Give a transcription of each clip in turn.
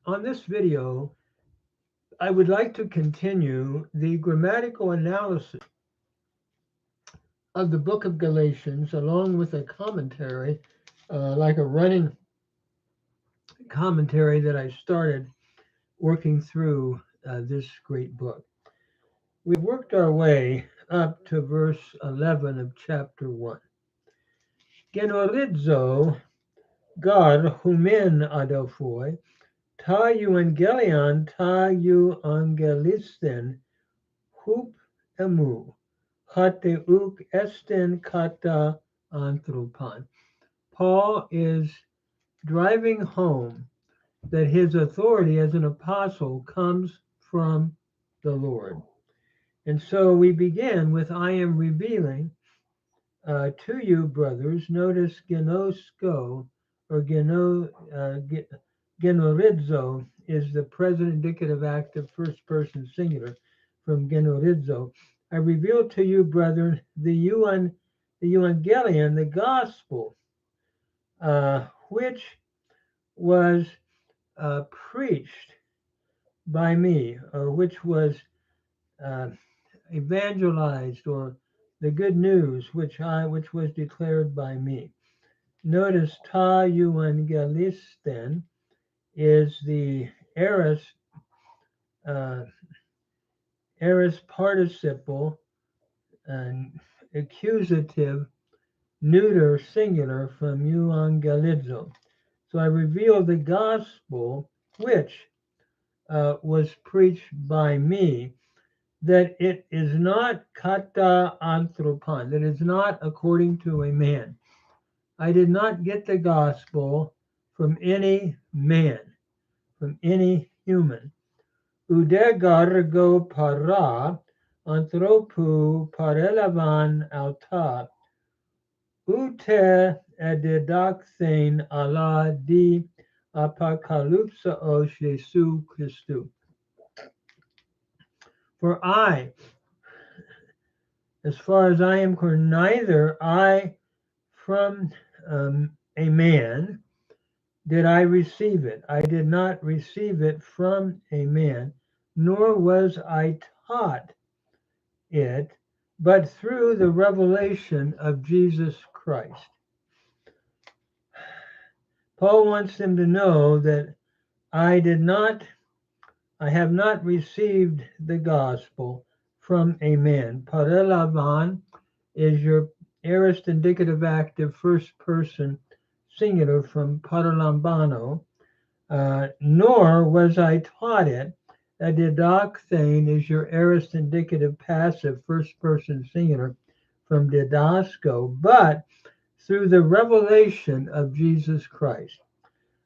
On this video, I would like to continue the grammatical analysis of the book of Galatians along with a commentary, like a running commentary that I started working through this great book. We've worked our way up to verse 11 of chapter 1. Genorizo gar humin adelphoi, ta euangelion ta euangelisten hup emu, hate uk esten kata anthropon. Paul is driving home that his authority as an apostle comes from the Lord. And so we begin with, I am revealing to you, brothers. Notice genosko or genorizo is the present indicative active first person singular from genorizo. I reveal to you, brethren, the euangelion, the gospel, which was preached by me, or which was evangelized, or the good news which was declared by me. Notice ta euangelisten is the aorist participle and accusative neuter singular from euangelizo. So I reveal the gospel which was preached by me, that it is not kata anthropon, that is not according to a man. I did not get the gospel from any man, from any human. Udegargo para anthropu parelavan alta, ute edidakthein ala di apocalypsa o Jesu Christu. For I, as far as I am concerned, neither I from a man did I receive it. I did not receive it from a man, nor was I taught it, but through the revelation of Jesus Christ. Paul wants them to know that I have not received the gospel from a man. Parelavan is your aorist indicative active first person singular from paralambano, nor was I taught it. A didakthein is your aorist indicative passive first person singular from didasko, but through the revelation of Jesus Christ.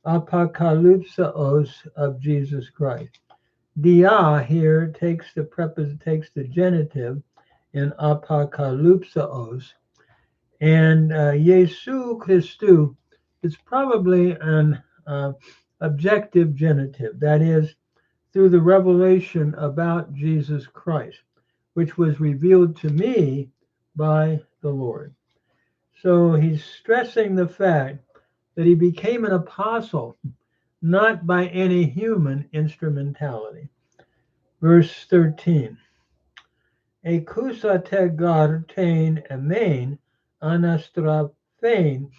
Apocalypsaos of Jesus Christ. Dia here takes the genitive in apocalypsaos, and Jesu Christu is probably an objective genitive, that is, through the revelation about Jesus Christ, which was revealed to me by the Lord. So he's stressing the fact that he became an apostle not by any human instrumentality. Verse 13. Ekusate gartein emein anastraphein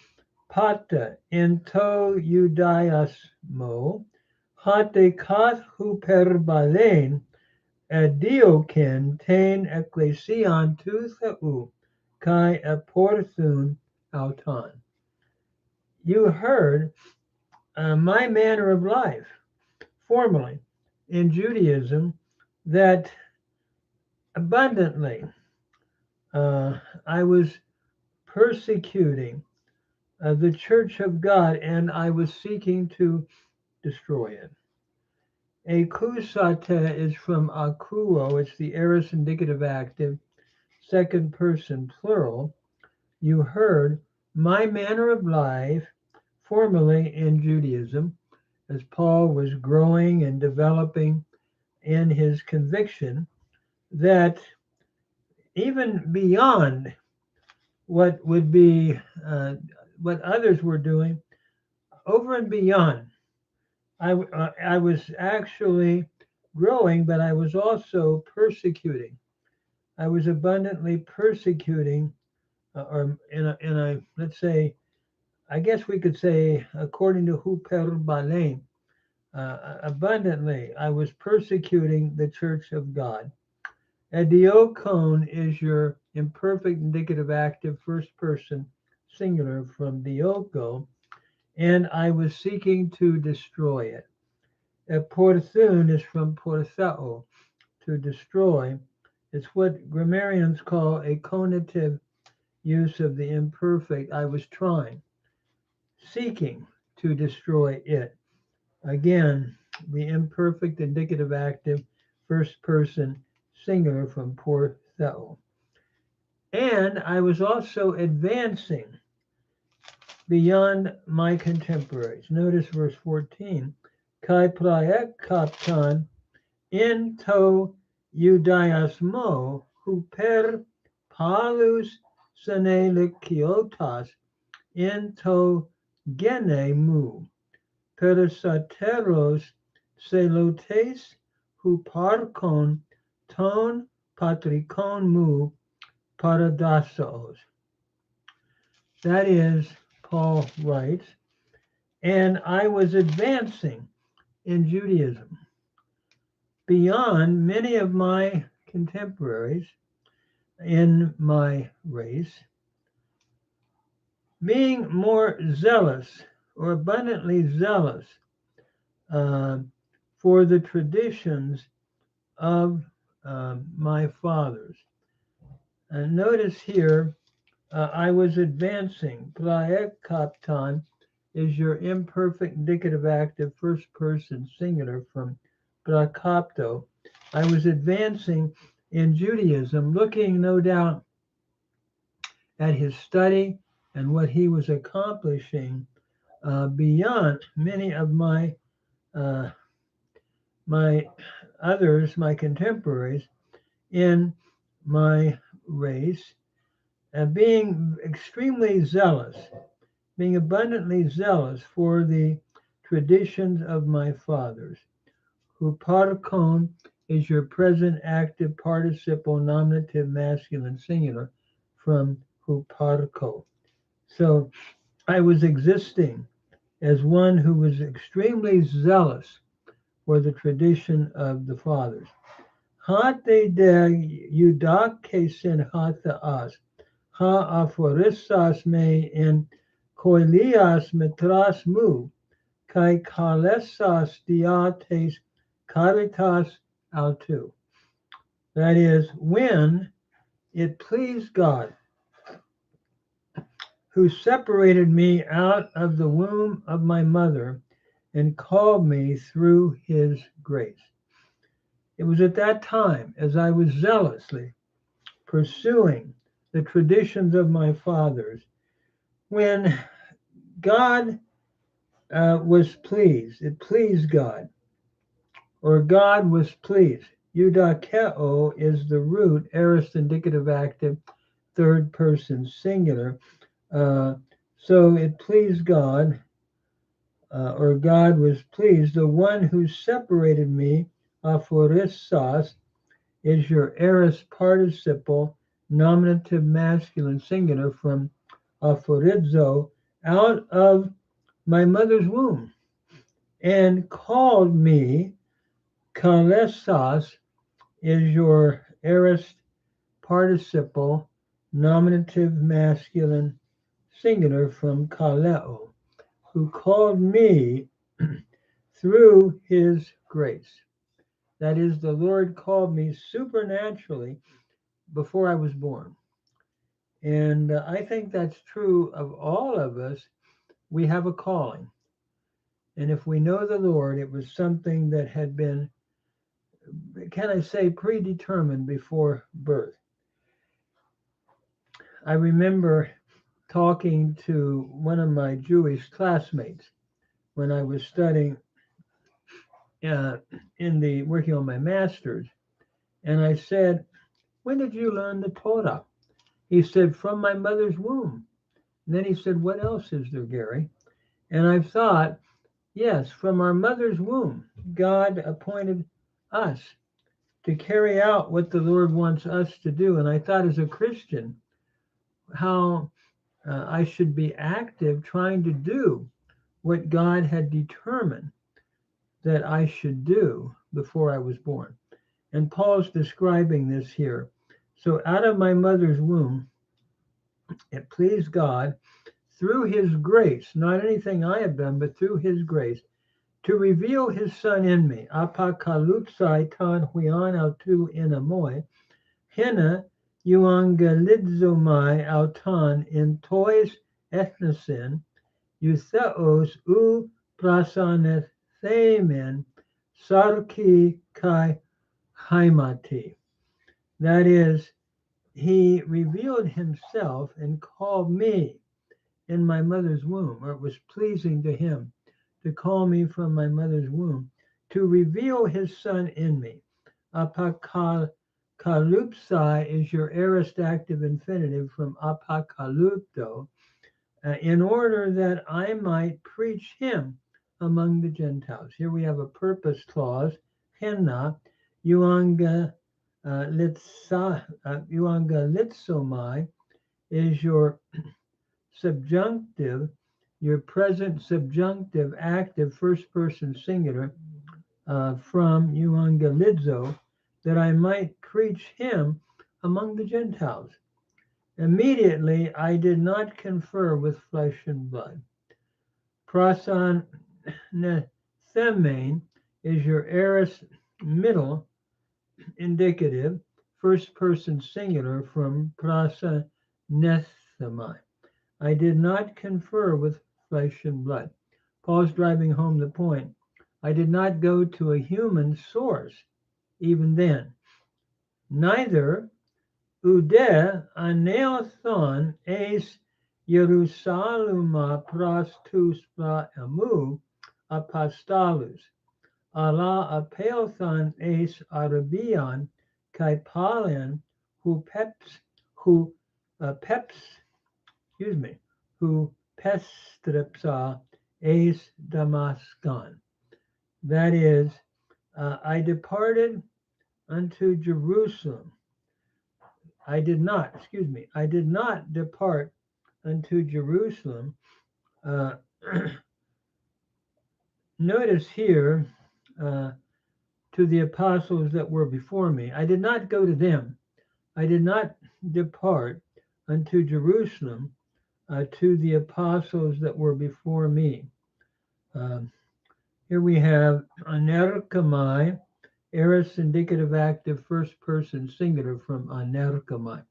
pata into Judaiasmo hate kath huperbalein edioken ten ecclesian tu theu kai aporthun auton. You heard my manner of life formerly in Judaism, that abundantly I was persecuting the church of God, and I was seeking to destroy it. Akusate is from akuo, it's the aorist indicative active, second person plural. You heard my manner of life formerly in Judaism, as Paul was growing and developing in his conviction that even beyond what would be what others were doing, over and beyond, I was actually growing, but I was also persecuting. I was abundantly persecuting, or in a let's say, I guess we could say, according to Huper Balaam, abundantly, I was persecuting the church of God. A diokon is your imperfect indicative active first person singular from dioko, and I was seeking to destroy it. A porthun is from porthao, to destroy. It's what grammarians call a conative use of the imperfect. I was trying, seeking to destroy it. Again, the imperfect indicative active first person singular from porthao. And I was also advancing beyond my contemporaries. Notice verse 14. Kai praek kaptan in to Judaismo huper palus senelekiotas in to gene mu perisateros celotes huparkon ton patrikon mu paradasos. That is, Paul writes, and I was advancing in Judaism beyond many of my contemporaries in my race, being more zealous or abundantly zealous uh, for the traditions of my fathers. And notice here, I was advancing. Praek kaptan is your imperfect indicative active first person singular from prakapto. I was advancing in Judaism, looking no doubt at his study and what he was accomplishing beyond many of uh, my my contemporaries in my race, and being extremely zealous, being abundantly zealous for the traditions of my fathers. Huparkon is your present active participle nominative masculine singular from huparko. So I was existing as one who was extremely zealous for the tradition of the fathers. Hate de judakesin hata as, ha aphorisas me in koilias metras mu, kai kalesas diates caritas autu. That is, when it pleased God, who separated me out of the womb of my mother and called me through his grace. It was at that time, as I was zealously pursuing the traditions of my fathers, when God was pleased. It pleased God, or God was pleased. Eudakeo is the root, aorist indicative active, third person singular. So it pleased God, or God was pleased. The one who separated me, aphorissas, is your aorist participle, nominative masculine singular from aphorizo, out of my mother's womb, and called me. Kalesas is your aorist participle, nominative masculine singular from kaleo, who called me through his grace. That is, the Lord called me supernaturally before I was born. And I think that's true of all of us. We have a calling. And if we know the Lord, it was something that had been, can I say, predetermined before birth. I remember talking to one of my Jewish classmates when I was studying working on my master's, and I said, "When did you learn the Torah?" He said, "From my mother's womb." And then he said, "What else is there, Gary?" And I thought, Yes, from our mother's womb, God appointed us to carry out what the Lord wants us to do. And I thought as a Christian, how I should be active trying to do what God had determined that I should do before I was born. And Paul's describing this here. So out of my mother's womb, it pleased God through his grace, not anything I have done, but through his grace, to reveal his son in me. Apakalupsai tan huian autu inamoy, hina euangelidzomai autan in tois ethnosin, eutheos u prasaneth themen sarki kai haimati. That is, he revealed himself and called me in my mother's womb, or it was pleasing to him to call me from my mother's womb, to reveal his son in me. Apakalupsai is your aorist active infinitive from apakalupto, in order that I might preach him among the Gentiles. Here we have a purpose clause, henna, euangelitsomai is your subjunctive, your present subjunctive active first person singular from euangelizo, that I might preach him among the Gentiles. Immediately I did not confer with flesh and blood. Prasan themein is your aorist middle indicative first person singular from prasa nethemai. I did not confer with flesh and blood. Paul's driving home the point. I did not go to a human source even then. Neither ude aneothon eis Jerusalema prostus pra emu apostolus. Allah apeothon eis Arabian kai palen hu pestripsa eis Damascus. That is, I departed unto Jerusalem. I did not depart unto Jerusalem. Notice here, to the apostles that were before me. I did not go to them. I did not depart unto Jerusalem to the apostles that were before me. Here we have anerkamai, aorist indicative active first person singular from anerkamai.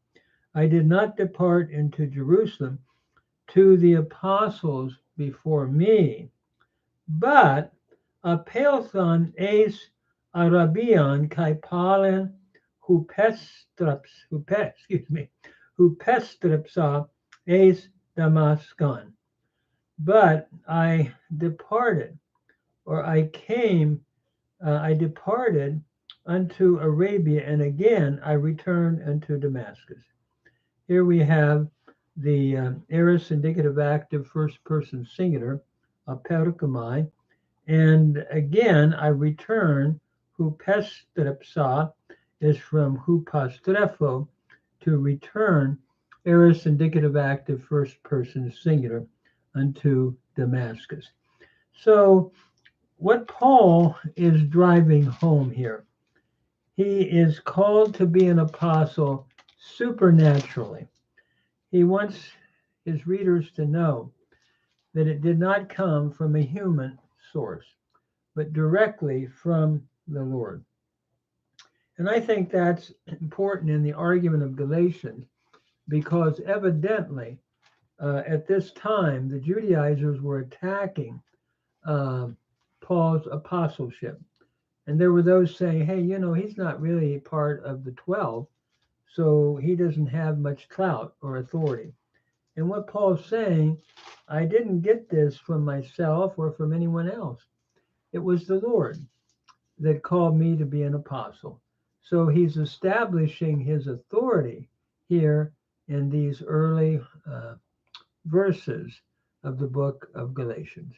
I did not depart into Jerusalem to the apostles before me, but apelthon eis Arabian kai palen hu pestripsa eis Damascus. But I departed, or I departed unto Arabia, and again I returned unto Damascus. Here we have the aorist indicative active first person singular, aperkamai, and again I return. Hupestrepsa is from hupastrepho, to return, aorist indicative active first person singular, unto Damascus. So what Paul is driving home here, he is called to be an apostle supernaturally. He wants his readers to know that it did not come from a human source, but directly from the Lord. And I think that's important in the argument of Galatians, because evidently at this time the Judaizers were attacking Paul's apostleship. And there were those saying, hey, he's not really part of the 12, so he doesn't have much clout or authority. And what Paul's saying, I didn't get this from myself or from anyone else. It was the Lord that called me to be an apostle. So he's establishing his authority here in these early verses of the book of Galatians.